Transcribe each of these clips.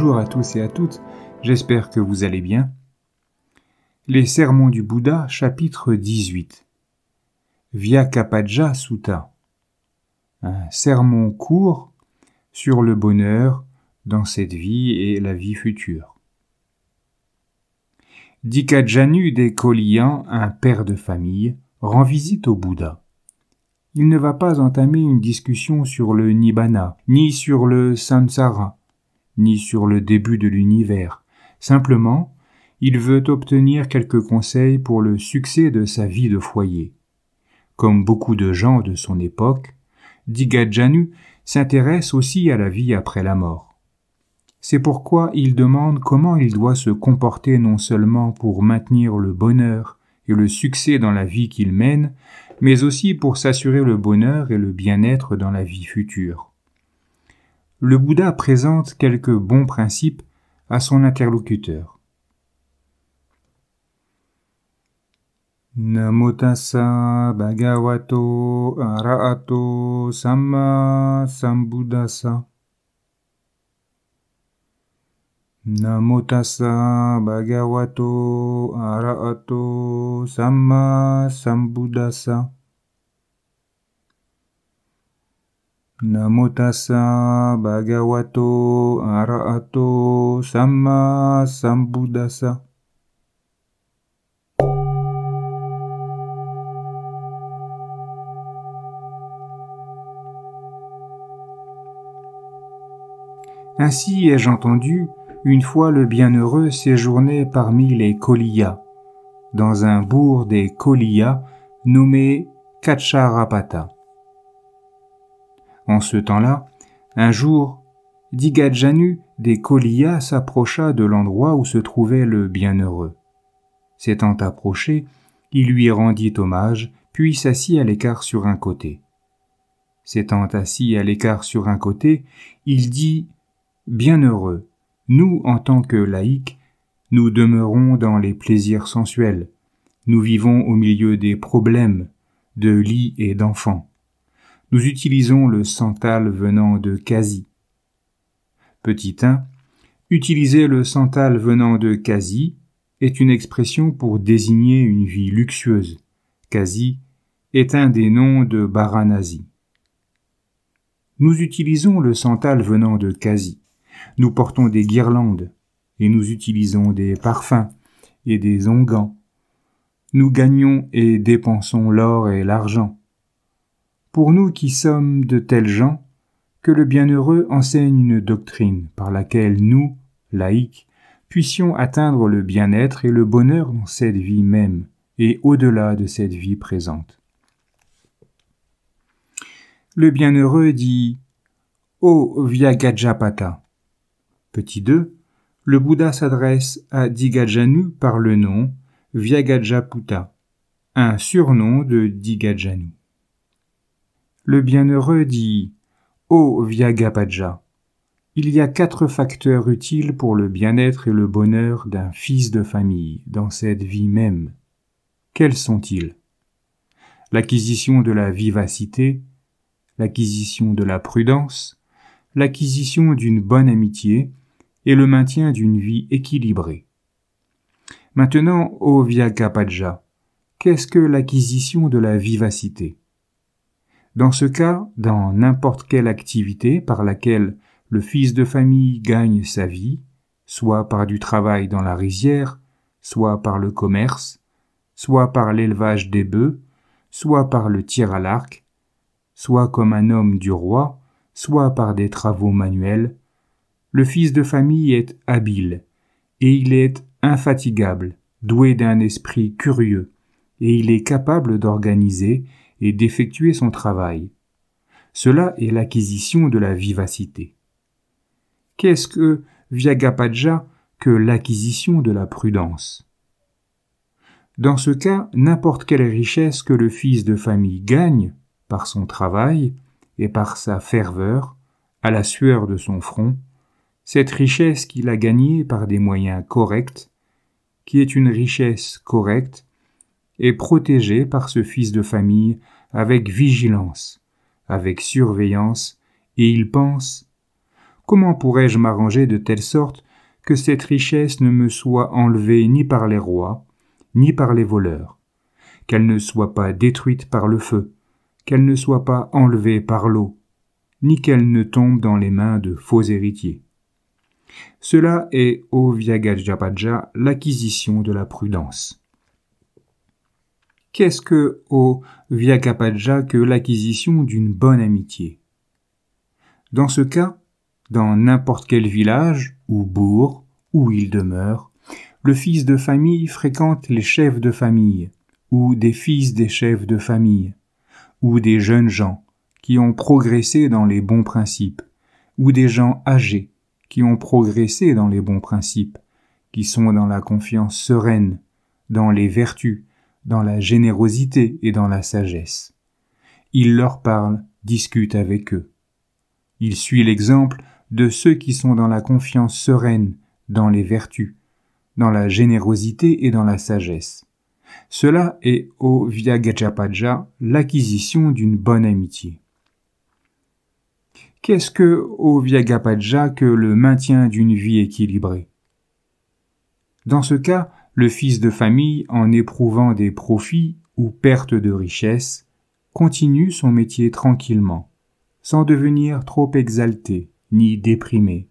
Bonjour à tous et à toutes, j'espère que vous allez bien. Les Sermons du Bouddha, chapitre 18. Vyakapaja Sutta. Un sermon court sur le bonheur dans cette vie et la vie future. Dikajanu des Koliyan, un père de famille, rend visite au Bouddha. Il ne va pas entamer une discussion sur le Nibbana, ni sur le Samsara, ni sur le début de l'univers. Simplement, il veut obtenir quelques conseils pour le succès de sa vie de foyer. Comme beaucoup de gens de son époque, Dikajanu s'intéresse aussi à la vie après la mort. C'est pourquoi il demande comment il doit se comporter non seulement pour maintenir le bonheur et le succès dans la vie qu'il mène, mais aussi pour s'assurer le bonheur et le bien-être dans la vie future. Le Bouddha présente quelques bons principes à son interlocuteur. Namo tassa bhagavato arahato samma sambuddhassa. Namo tassa bhagavato arahato samma sambuddhassa. Namo tassa bhagavato arahato samma sambuddhassa. Ainsi ai-je entendu, une fois le bienheureux séjournait parmi les Koliya, dans un bourg des Koliya nommé Kacharapata. En ce temps-là, un jour, Dikajanu des Koliya s'approcha de l'endroit où se trouvait le bienheureux. S'étant approché, il lui rendit hommage, puis s'assit à l'écart sur un côté. S'étant assis à l'écart sur un côté, il dit « Bienheureux, nous, en tant que laïcs, nous demeurons dans les plaisirs sensuels. Nous vivons au milieu des problèmes, de lits et d'enfants. Nous utilisons le santal venant de Kasi. Petit 1. Utiliser le santal venant de Kasi est une expression pour désigner une vie luxueuse. Kasi est un des noms de Varanasi. Nous utilisons le santal venant de Kasi. Nous portons des guirlandes et nous utilisons des parfums et des onguents. Nous gagnons et dépensons l'or et l'argent. Pour nous qui sommes de tels gens, que le bienheureux enseigne une doctrine par laquelle nous, laïcs, puissions atteindre le bien-être et le bonheur dans cette vie même et au-delà de cette vie présente. Le bienheureux dit « Ô Vyagajapata ». Petit 2. Le Bouddha s'adresse à Dikajanu par le nom Vyagajaputta, un surnom de Dikajanu. Le bienheureux dit « Ô Vyagapaja, il y a 4 facteurs utiles pour le bien-être et le bonheur d'un fils de famille dans cette vie même. Quels sont-ils? L'acquisition de la vivacité, l'acquisition de la prudence, l'acquisition d'une bonne amitié et le maintien d'une vie équilibrée. Maintenant, ô Vyagapaja, qu'est-ce que l'acquisition de la vivacité? Dans ce cas, dans n'importe quelle activité par laquelle le fils de famille gagne sa vie, soit par du travail dans la rizière, soit par le commerce, soit par l'élevage des bœufs, soit par le tir à l'arc, soit comme un homme du roi, soit par des travaux manuels, le fils de famille est habile, et il est infatigable, doué d'un esprit curieux, et il est capable d'organiser et d'effectuer son travail. Cela est l'acquisition de la vivacité. Qu'est-ce que Vyagapaja que l'acquisition de la prudence? Dans ce cas, n'importe quelle richesse que le fils de famille gagne par son travail et par sa ferveur, à la sueur de son front, cette richesse qu'il a gagnée par des moyens corrects, qui est une richesse correcte, est protégée par ce fils de famille avec vigilance, avec surveillance, et il pense comment pourrais-je m'arranger de telle sorte que cette richesse ne me soit enlevée ni par les rois, ni par les voleurs, qu'elle ne soit pas détruite par le feu, qu'elle ne soit pas enlevée par l'eau, ni qu'elle ne tombe dans les mains de faux héritiers. Cela est, ô Vyagajapaja, l'acquisition de la prudence. Qu'est-ce que, ô Vyagapaja, que l'acquisition d'une bonne amitié? Dans ce cas, dans n'importe quel village, ou bourg, où il demeure, le fils de famille fréquente les chefs de famille, ou des fils des chefs de famille, ou des jeunes gens qui ont progressé dans les bons principes, ou des gens âgés qui ont progressé dans les bons principes, qui sont dans la confiance sereine, dans les vertus, dans la générosité et dans la sagesse. Il leur parle, discute avec eux. Il suit l'exemple de ceux qui sont dans la confiance sereine, dans les vertus, dans la générosité et dans la sagesse. Cela est, ô Vyagajapaja, l'acquisition d'une bonne amitié. Qu'est-ce que, ô Vyagapaja, que le maintien d'une vie équilibrée? Dans ce cas, le fils de famille, en éprouvant des profits ou pertes de richesse, continue son métier tranquillement, sans devenir trop exalté ni déprimé,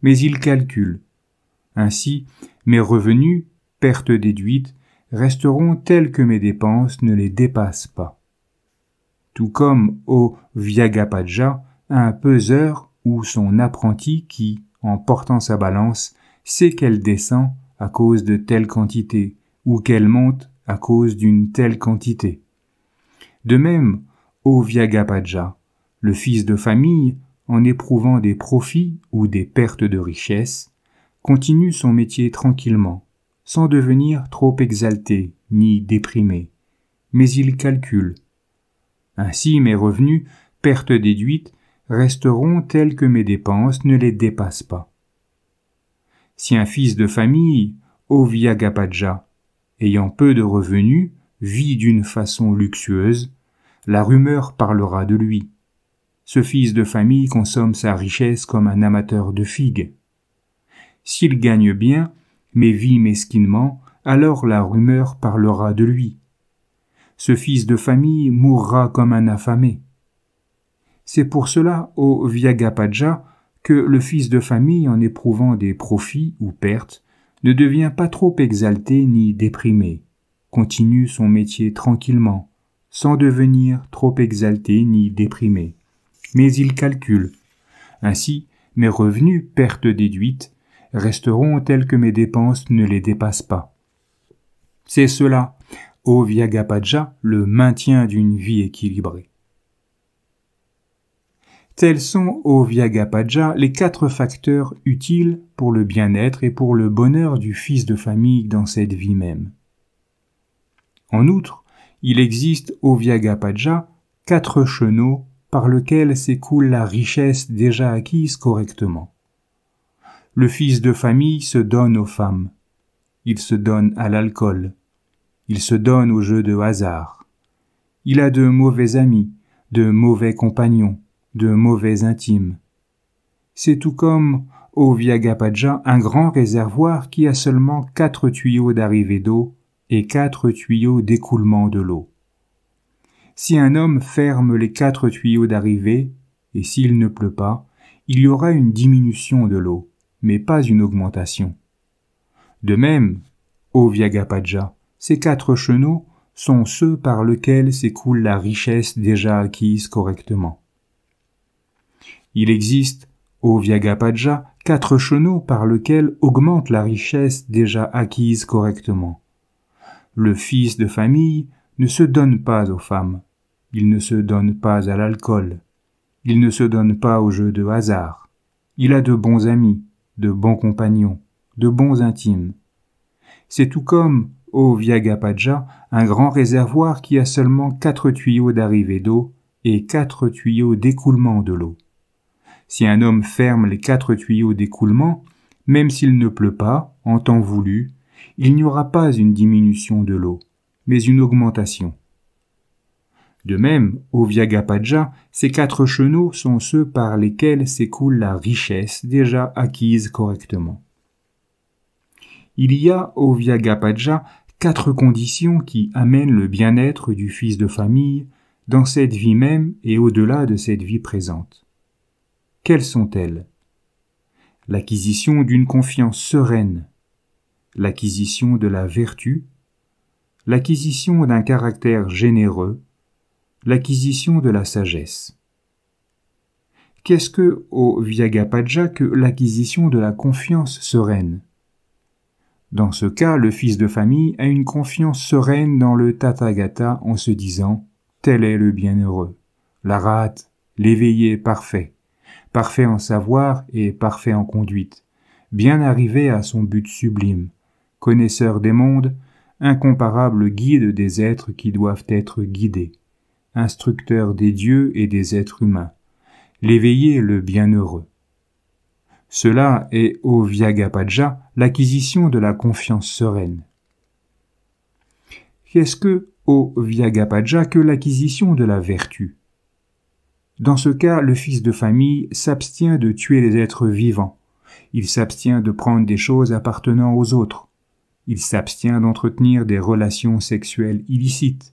mais il calcule. Ainsi, mes revenus, pertes déduites, resteront tels que mes dépenses ne les dépassent pas. Tout comme, ô Vyagapaja, un peseur ou son apprenti qui, en portant sa balance, sait qu'elle descend à cause de telle quantité ou qu'elle monte à cause d'une telle quantité. De même, ô Vyagapaja, le fils de famille, en éprouvant des profits ou des pertes de richesse, continue son métier tranquillement, sans devenir trop exalté ni déprimé, mais il calcule. Ainsi mes revenus, pertes déduites, resteront tels que mes dépenses ne les dépassent pas. Si un fils de famille, ô Vyagapaja, ayant peu de revenus, vit d'une façon luxueuse, la rumeur parlera de lui. Ce fils de famille consomme sa richesse comme un amateur de figues. S'il gagne bien, mais vit mesquinement, alors la rumeur parlera de lui. Ce fils de famille mourra comme un affamé. C'est pour cela, ô Vyagapaja, que le fils de famille, en éprouvant des profits ou pertes, ne devient pas trop exalté ni déprimé, continue son métier tranquillement, sans devenir trop exalté ni déprimé. Mais il calcule. Ainsi, mes revenus, pertes déduites, resteront tels que mes dépenses ne les dépassent pas. C'est cela, ô Vyagapaja, le maintien d'une vie équilibrée. Tels sont, ô Vyagapaja, les 4 facteurs utiles pour le bien-être et pour le bonheur du fils de famille dans cette vie même. En outre, il existe, ô Vyagapaja, 4 chenaux par lesquels s'écoule la richesse déjà acquise correctement. Le fils de famille se donne aux femmes, il se donne à l'alcool, il se donne aux jeux de hasard. Il a de mauvais amis, de mauvais compagnons, de mauvais intimes. C'est tout comme, ô Vyagapaja, un grand réservoir qui a seulement 4 tuyaux d'arrivée d'eau et 4 tuyaux d'écoulement de l'eau. Si un homme ferme les 4 tuyaux d'arrivée, et s'il ne pleut pas, il y aura une diminution de l'eau, mais pas une augmentation. De même, ô Vyagapaja, ces 4 chenaux sont ceux par lesquels s'écoule la richesse déjà acquise correctement. Il existe, ô Vyagapaja, 4 chenaux par lesquels augmente la richesse déjà acquise correctement. Le fils de famille ne se donne pas aux femmes, il ne se donne pas à l'alcool, il ne se donne pas aux jeux de hasard. Il a de bons amis, de bons compagnons, de bons intimes. C'est tout comme, ô Vyagapaja, un grand réservoir qui a seulement 4 tuyaux d'arrivée d'eau et 4 tuyaux d'écoulement de l'eau. Si un homme ferme les 4 tuyaux d'écoulement, même s'il ne pleut pas, en temps voulu, il n'y aura pas une diminution de l'eau, mais une augmentation. De même, au Vyagapaja, ces 4 chenaux sont ceux par lesquels s'écoule la richesse déjà acquise correctement. Il y a au Vyagapaja 4 conditions qui amènent le bien-être du fils de famille dans cette vie même et au-delà de cette vie présente. Quelles sont-elles? L'acquisition d'une confiance sereine, l'acquisition de la vertu, l'acquisition d'un caractère généreux, l'acquisition de la sagesse. Qu'est-ce que, au Vyagapaja, que l'acquisition de la confiance sereine? Dans ce cas, le fils de famille a une confiance sereine dans le Tathagata en se disant « tel est le bienheureux, l'Arhat, l'éveillé parfait, parfait en savoir et parfait en conduite, bien arrivé à son but sublime, connaisseur des mondes, incomparable guide des êtres qui doivent être guidés, instructeur des dieux et des êtres humains, l'éveillé le bienheureux. » Cela est au Vyagapaja l'acquisition de la confiance sereine. Qu'est-ce que, au Vyagapaja, que l'acquisition de la vertu? Dans ce cas, le fils de famille s'abstient de tuer les êtres vivants. Il s'abstient de prendre des choses appartenant aux autres. Il s'abstient d'entretenir des relations sexuelles illicites.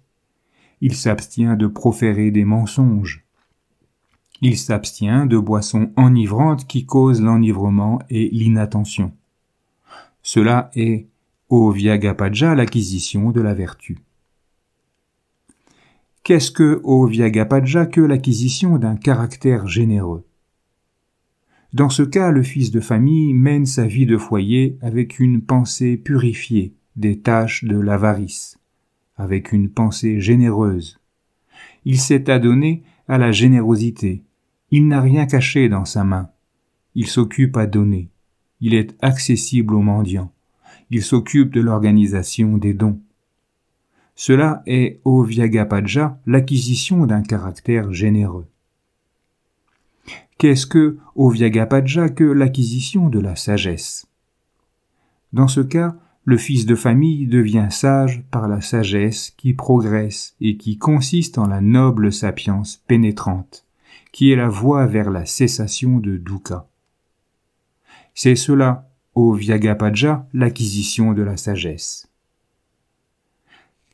Il s'abstient de proférer des mensonges. Il s'abstient de boissons enivrantes qui causent l'enivrement et l'inattention. Cela est, au Vyagapaja, l'acquisition de la vertu. Qu'est-ce que, au Vyagapaja, que l'acquisition d'un caractère généreux? Dans ce cas, le fils de famille mène sa vie de foyer avec une pensée purifiée des taches de l'avarice, avec une pensée généreuse. Il s'est adonné à la générosité. Il n'a rien caché dans sa main. Il s'occupe à donner. Il est accessible aux mendiants. Il s'occupe de l'organisation des dons. Cela est, au Vyagapaja, l'acquisition d'un caractère généreux. Qu'est-ce que, au Vyagapaja, que l'acquisition de la sagesse? Dans ce cas, le fils de famille devient sage par la sagesse qui progresse et qui consiste en la noble sapience pénétrante, qui est la voie vers la cessation de dukkha. C'est cela, au Vyagapaja, l'acquisition de la sagesse.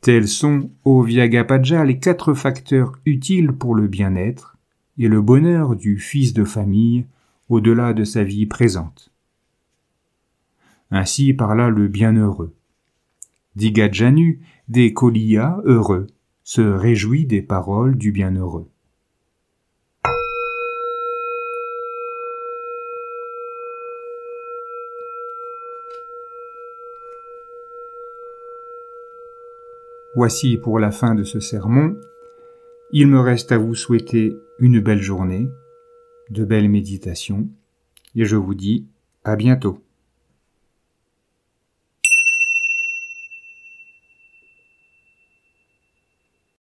Tels sont, au Vyagapaja, les 4 facteurs utiles pour le bien-être et le bonheur du fils de famille au-delà de sa vie présente. Ainsi parla le bienheureux. Digajanu, des Koliya heureux, se réjouit des paroles du bienheureux. Voici pour la fin de ce sermon. Il me reste à vous souhaiter une belle journée, de belles méditations, et je vous dis à bientôt.